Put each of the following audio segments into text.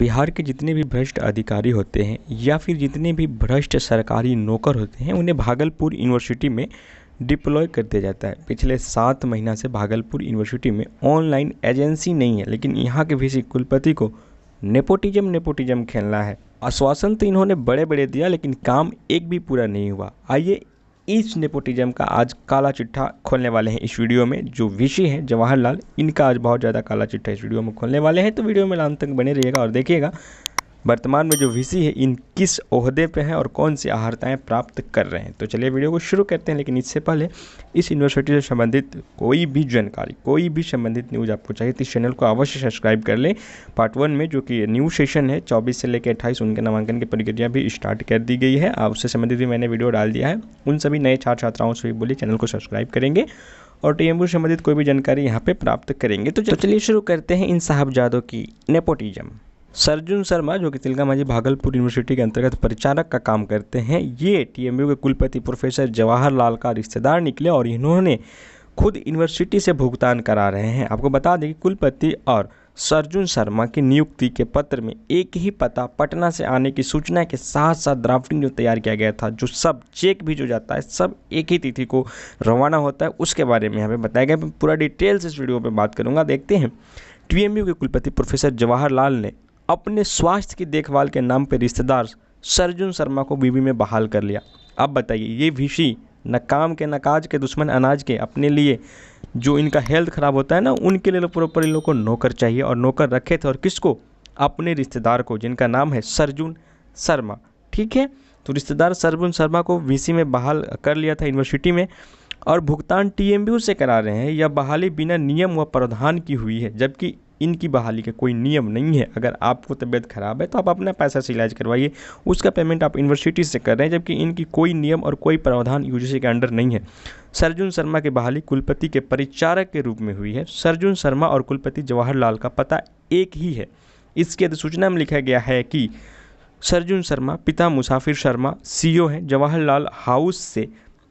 बिहार के जितने भी भ्रष्ट अधिकारी होते हैं या फिर जितने भी भ्रष्ट सरकारी नौकर होते हैं उन्हें भागलपुर यूनिवर्सिटी में डिप्लॉय कर दिया जाता है। पिछले 7 महीना से भागलपुर यूनिवर्सिटी में ऑनलाइन एजेंसी नहीं है, लेकिन यहाँ के वीसी कुलपति को नेपोटिज्म खेलना है। आश्वासन तो इन्होंने बड़े बड़े दिया, लेकिन काम एक भी पूरा नहीं हुआ। आइए इस नेपोटिज्म का आज काला चिट्ठा खोलने वाले हैं इस वीडियो में। जो वीसी हैं जवाहरलाल, इनका आज बहुत ज़्यादा काला चिट्ठा इस वीडियो में खोलने वाले हैं, तो वीडियो में अंत तक बने रहिएगा और देखिएगा वर्तमान में जो वीसी है इन किस ओहदे पे हैं और कौन सी अहर्ताएँ प्राप्त कर रहे हैं। तो चलिए वीडियो को शुरू करते हैं, लेकिन इससे पहले इस यूनिवर्सिटी से संबंधित कोई भी जानकारी, कोई भी संबंधित न्यूज़ आपको चाहिए तो इस चैनल को अवश्य सब्सक्राइब कर लें। पार्ट 1 में जो कि न्यू सेशन है 24 से लेकर 28, उनके नामांकन की प्रक्रिया भी स्टार्ट कर दी गई है। उससे संबंधित भी मैंने वीडियो डाल दिया है। उन सभी नए छात्र छात्राओं से भी बोलिए चैनल को सब्सक्राइब करेंगे और टीएमयू से संबंधित कोई भी जानकारी यहाँ पे प्राप्त करेंगे। तो चलिए शुरू करते हैं इन साहबजादों की नेपोटिज्म। सर्जुन शर्मा जो कि तिलकामांझी भागलपुर यूनिवर्सिटी के अंतर्गत परिचारक का काम करते हैं, ये टीएमयू के कुलपति प्रोफेसर जवाहरलाल का रिश्तेदार निकले और इन्होंने खुद यूनिवर्सिटी से भुगतान करा रहे हैं। आपको बता दें कि कुलपति और सर्जुन शर्मा की नियुक्ति के पत्र में एक ही पता पटना से आने की सूचना के साथ साथ ड्राफ्टिंग जो तैयार किया गया था, जो सब चेक भी जो जाता है सब एक ही तिथि को रवाना होता है, उसके बारे में यहाँ पे बताया गया। पूरा डिटेल्स इस वीडियो पे बात करूँगा। देखते हैं टीएमयू के कुलपति प्रोफेसर जवाहरलाल ने अपने स्वास्थ्य की देखभाल के नाम पर रिश्तेदार सर्जुन शर्मा को बीबी में बहाल कर लिया। अब बताइए, ये वीसी न काम के न काज के, दुश्मन अनाज के, अपने लिए जो इनका हेल्थ ख़राब होता है ना, उनके लिए प्रॉपर इन लोग को नौकर चाहिए और नौकर रखे थे। और किसको? अपने रिश्तेदार को, जिनका नाम है सर्जुन शर्मा। ठीक है, तो रिश्तेदार सर्जुन शर्मा को वीसी में बहाल कर लिया था यूनिवर्सिटी में और भुगतान टीएमयू से करा रहे हैं। यह बहाली बिना नियम व प्रावधान की हुई है, जबकि इनकी बहाली के कोई नियम नहीं है। अगर आपको तबीयत खराब है तो आप अपना पैसा से इलाज करवाइए, उसका पेमेंट आप यूनिवर्सिटी से कर रहे हैं, जबकि इनकी कोई नियम और कोई प्रावधान यूजीसी के अंडर नहीं है। सर्जुन शर्मा की बहाली कुलपति के परिचारक के रूप में हुई है। सर्जुन शर्मा और कुलपति जवाहरलाल का पता एक ही है। इसकी अधिसूचना में लिखा गया है कि सर्जुन शर्मा पिता मुसाफिर शर्मा सीओ हैं, जवाहरलाल हाउस से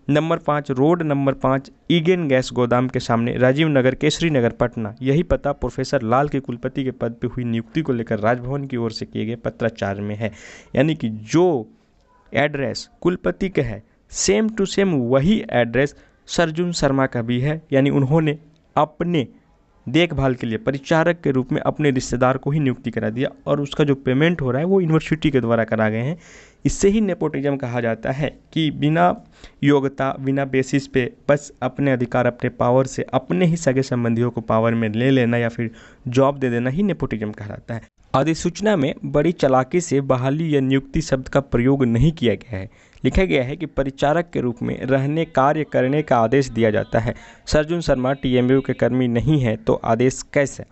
नंबर 5 रोड नंबर 5 ईगेन गैस गोदाम के सामने, राजीव नगर, केसरी नगर, पटना। यही पता प्रोफेसर लाल के कुलपति के पद पर हुई नियुक्ति को लेकर राजभवन की ओर से किए गए पत्राचार में है। यानी कि जो एड्रेस कुलपति का है सेम टू सेम वही एड्रेस सर्जुन शर्मा का भी है। यानी उन्होंने अपने देखभाल के लिए परिचारक के रूप में अपने रिश्तेदार को ही नियुक्ति करा दिया और उसका जो पेमेंट हो रहा है वो यूनिवर्सिटी के द्वारा करा गए हैं। इससे ही नेपोटिज्म कहा जाता है कि बिना योग्यता, बिना बेसिस पे बस अपने अधिकार, अपने पावर से अपने ही सगे संबंधियों को पावर में ले लेना या फिर जॉब दे देना ही नेपोटिज्म कहलाता है। अधिसूचना में बड़ी चालाकी से बहाली या नियुक्ति शब्द का प्रयोग नहीं किया गया है। लिखा गया है कि परिचारक के रूप में रहने कार्य करने का आदेश दिया जाता है। सर्जुन शर्मा टीएमयू के कर्मी नहीं है तो आदेश कैसे?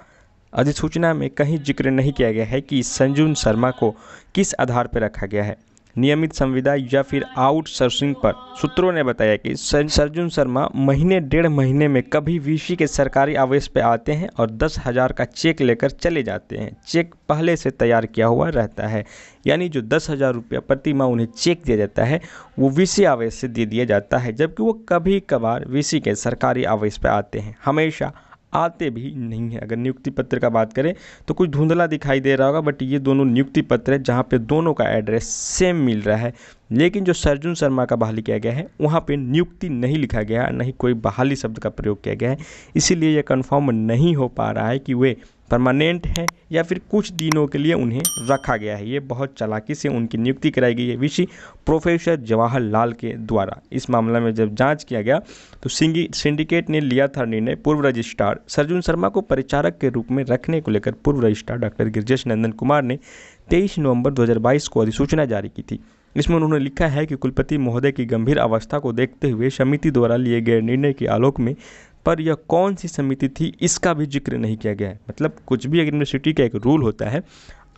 अधिसूचना में कहीं जिक्र नहीं किया गया है कि सर्जुन शर्मा को किस आधार पर रखा गया है, नियमित संविदा या फिर आउटसोर्सिंग पर। सूत्रों ने बताया कि सर्जुन शर्मा महीने 1.5 महीने में कभी वीसी के सरकारी आवेश पे आते हैं और 10,000 का चेक लेकर चले जाते हैं। चेक पहले से तैयार किया हुआ रहता है, यानी जो 10,000 रुपया प्रति माह उन्हें चेक दिया जाता है वो वीसी आवेश से दे दिया जाता है, जबकि वो कभी कभार वीसी के सरकारी आवेश पे आते हैं, हमेशा आते भी नहीं है। अगर नियुक्ति पत्र का बात करें तो कुछ धुंधला दिखाई दे रहा होगा, बट ये दोनों नियुक्ति पत्र है जहाँ पे दोनों का एड्रेस सेम मिल रहा है। लेकिन जो सर्जुन शर्मा का बहाली किया गया है वहाँ पे नियुक्ति नहीं लिखा गया है, नहीं कोई बहाली शब्द का प्रयोग किया गया है। इसीलिए यह कंफर्म नहीं हो पा रहा है कि वे परमानेंट है या फिर कुछ दिनों के लिए उन्हें रखा गया है। ये बहुत चालाकी से उनकी नियुक्ति कराई गई है वीसी प्रोफेसर जवाहरलाल के द्वारा। इस मामले में जब जांच किया गया तो सिंडिकेट ने लिया था निर्णय। पूर्व रजिस्ट्रार सर्जुन शर्मा को परिचारक के रूप में रखने को लेकर पूर्व रजिस्ट्रार डॉक्टर गिरिजेश नंदन कुमार ने 23 नवंबर 2022 को अधिसूचना जारी की थी। इसमें उन्होंने लिखा है कि कुलपति महोदय की गंभीर अवस्था को देखते हुए समिति द्वारा लिए गए निर्णय के आलोक में, पर यह कौन सी समिति थी इसका भी जिक्र नहीं किया गया है। मतलब कुछ भी यूनिवर्सिटी का एक रूल होता है,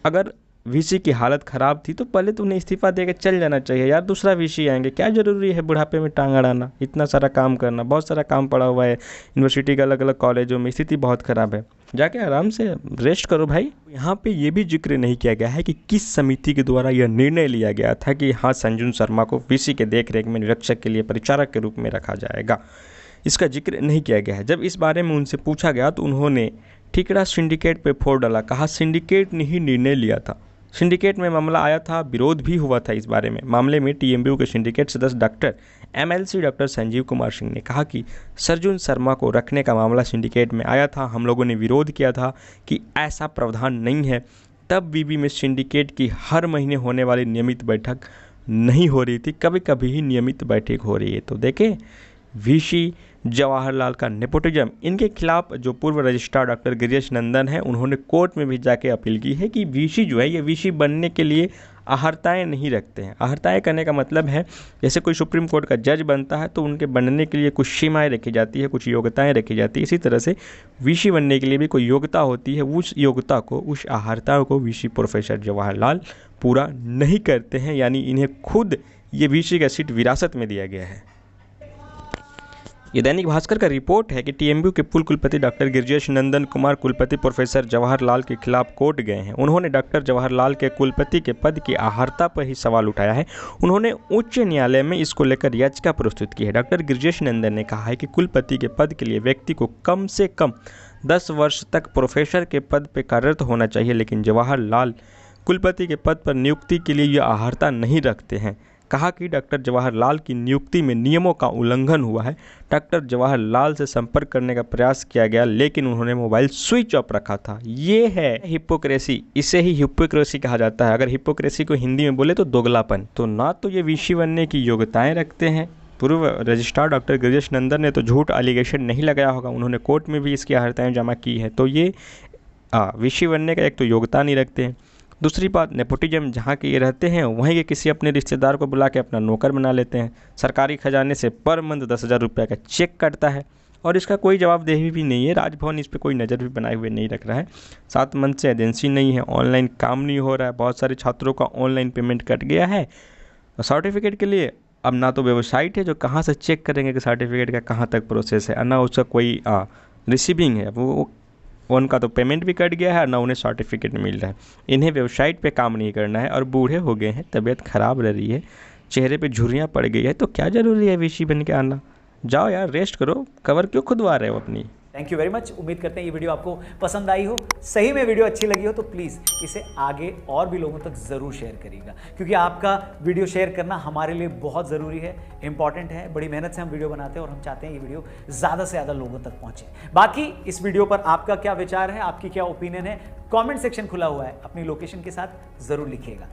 अगर वीसी की हालत ख़राब थी तो पहले तो उन्हें इस्तीफा देकर चल जाना चाहिए यार, दूसरा वीसी आएंगे, क्या ज़रूरी है बुढ़ापे में टांग अड़ाना, इतना सारा काम करना। बहुत सारा काम पड़ा हुआ है यूनिवर्सिटी के अलग अलग कॉलेजों में, स्थिति बहुत ख़राब है, जाके आराम से रेस्ट करो भाई। यहाँ पे ये भी जिक्र नहीं किया गया है कि किस समिति के द्वारा यह निर्णय लिया गया था कि हाँ सर्जुन शर्मा को वीसी के देखरेख में निरीक्षक के लिए परिचारक के रूप में रखा जाएगा। इसका जिक्र नहीं किया गया है। जब इस बारे में उनसे पूछा गया तो उन्होंने ठीकरा सिंडिकेट पे फोड़ डाला, कहा सिंडिकेट ने ही निर्णय लिया था। सिंडिकेट में मामला आया था, विरोध भी हुआ था इस बारे में। मामले में टीएमबीयू के सिंडिकेट सदस्य doctor MLC doctor Sanjeev Kumar Singh ने कहा कि सर्जुन शर्मा को रखने का मामला सिंडिकेट में आया था, हम लोगों ने विरोध किया था कि ऐसा प्रावधान नहीं है। तब बीबी में सिंडिकेट की हर महीने होने वाली नियमित बैठक नहीं हो रही थी, कभी कभी ही नियमित बैठक हो रही है। तो देखें वीसी जवाहरलाल का नेपोटिज्म, इनके खिलाफ जो पूर्व रजिस्ट्रार डॉक्टर गिरीश नंदन है, उन्होंने कोर्ट में भी जाके अपील की है कि वीसी जो है ये वीसी बनने के लिए अहर्ताएँ नहीं रखते हैं। अहर्ताएँ करने का मतलब है जैसे कोई सुप्रीम कोर्ट का जज बनता है तो उनके बनने के लिए कुछ सीमाएँ रखी जाती है, कुछ योग्यताएँ रखी जाती है। इसी तरह से वीसी बनने के लिए भी कोई योग्यता होती है, उस योग्यता को, उस अहर्ताओं को वीसी प्रोफेसर जवाहरलाल पूरा नहीं करते हैं, यानी इन्हें खुद ये वीसी का सीट विरासत में दिया गया है। ये दैनिक भास्कर का रिपोर्ट है कि टीएमबीयू के पूर्व कुलपति डॉक्टर गिरिजेश नंदन कुमार कुलपति प्रोफेसर जवाहरलाल के खिलाफ कोर्ट गए हैं। उन्होंने डॉक्टर जवाहरलाल के कुलपति के पद की अहर्ता पर ही सवाल उठाया है। उन्होंने उच्च न्यायालय में इसको लेकर याचिका प्रस्तुत की है। डॉक्टर गिरिजेश नंदन ने कहा है कि कुलपति के पद के लिए व्यक्ति को कम से कम 10 वर्ष तक प्रोफेसर के पद पर कार्यरत होना चाहिए, लेकिन जवाहरलाल कुलपति के पद पर नियुक्ति के लिए यह अहर्ता नहीं रखते हैं। कहा कि डॉक्टर जवाहरलाल की नियुक्ति में नियमों का उल्लंघन हुआ है। डॉक्टर जवाहरलाल से संपर्क करने का प्रयास किया गया, लेकिन उन्होंने मोबाइल स्विच ऑफ रखा था। ये है हिपोक्रेसी, इसे ही हिपोक्रेसी कहा जाता है। अगर हिपोक्रेसी को हिंदी में बोले तो दोगलापन। तो ना तो ये वीसी बनने की योग्यताएं रखते हैं। पूर्व रजिस्ट्रार डॉक्टर गिरीश नंदन ने तो झूठ एलिगेशन नहीं लगाया होगा, उन्होंने कोर्ट में भी इसकी अहर्ताएं जमा की है। तो ये वीसी बनने का एक तो योग्यता नहीं रखते हैं, दूसरी बात नेपोटिज्म, जहाँ के ये रहते हैं वहीं के किसी अपने रिश्तेदार को बुला के अपना नौकर बना लेते हैं। सरकारी खजाने से पर मंथ 10,000 रुपये का चेक कटता है और इसका कोई जवाबदेही भी नहीं है। राजभवन इस पर कोई नज़र भी बनाए हुए नहीं रख रहा है। 7 मंथ से एजेंसी नहीं है, ऑनलाइन काम नहीं हो रहा है, बहुत सारे छात्रों का ऑनलाइन पेमेंट कट गया है। सर्टिफिकेट के लिए अब ना तो वेबसाइट है जो कहाँ से चेक करेंगे कि सर्टिफिकेट का कहाँ तक प्रोसेस है, ना उसका कोई रिसीविंग है, वो उनका तो पेमेंट भी कट गया है, ना उन्हें सर्टिफिकेट मिल रहा है। इन्हें वेबसाइट पे काम नहीं करना है और बूढ़े हो गए हैं, तबीयत ख़राब रह रही है, चेहरे पे झुर्रियाँ पड़ गई है, तो क्या ज़रूरी है वीसी बन के आना। जाओ यार रेस्ट करो, कवर क्यों खुदवा रहे हो अपनी। Thank you very much. उम्मीद करते हैं ये वीडियो आपको पसंद आई हो। सही में वीडियो अच्छी लगी हो तो प्लीज़ इसे आगे और भी लोगों तक ज़रूर शेयर करिएगा, क्योंकि आपका वीडियो शेयर करना हमारे लिए बहुत ज़रूरी है, इंपॉर्टेंट है। बड़ी मेहनत से हम वीडियो बनाते हैं और हम चाहते हैं ये वीडियो ज़्यादा से ज़्यादा लोगों तक पहुँचे। बाकी इस वीडियो पर आपका क्या विचार है, आपकी क्या ओपिनियन है, कॉमेंट सेक्शन खुला हुआ है, अपनी लोकेशन के साथ ज़रूर लिखिएगा।